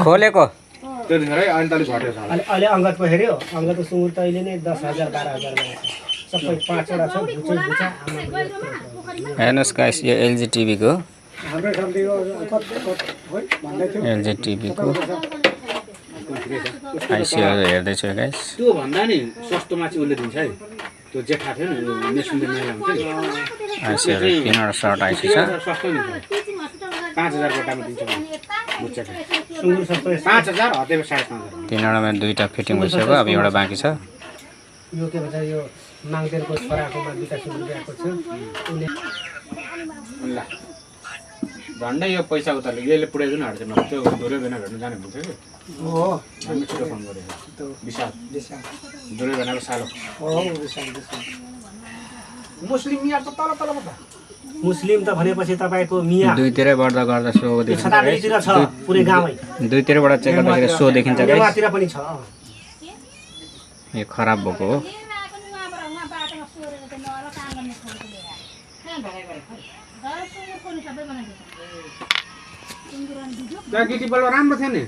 खोलेको त्यतिखेरै अहिले त अलिक घटेको छ होला। अहिले अङ्गतको हेऱ्यो अङ्गतको सुँगुर त अहिले नै 10,000 12,000 मा छ सबै 5वटा छ भुचे भुचा हेर्नुहोस् गाइस यो एलजी टिभीको हाम्रो ठाउँतिर भन्दै थियो एलजी टिभीको आइसिहरू हेर्दैछु गाइस। त्यो भन्दा नि सस्तोमा चाहिँ उसले दिन्छ है त्यो जेठा थियो नि नेसनल मेला हुन्छ नि आइसिहरू 3वटा सर्ट आइसी छ। सस्तो नि 5,000 गोटामा दिन्छ बुच्चाको सुँगुर सबै 5,000 हतेमा 5,500 3वटामा 2टा फिटिङ भइसक्यो अब एउटा बाँकी छ। यो के भन्छ यो माङतेलको छोराकोमा 2टा सुँगुर ल्याएको छ उनी ल झन्डै यो पैसा उताले यसले पुऱ्याइदिनु हाल्छ न त्यो धुरे बेना भेट्नु जाने हुन्थ्यो कि हो हामी छिटो फोन गरेको विशाल धुरे बेनाको सालो मुस्लिम मिया त तल तल पो त मुस्लिम त भनेपछि तपाईको मिया दुईतिरै बढ्दा गर्दा सो देखिन्छ छटारीतिर छ पुरै गाउँमै दुईतिरबाट चेक गर्दाखेरि सो देखिन्छ गाइस। नेवारतिर पनि छ यो खराब भएको हो। त्यहाँ गिटी बल्ल राम्रो थियो नि।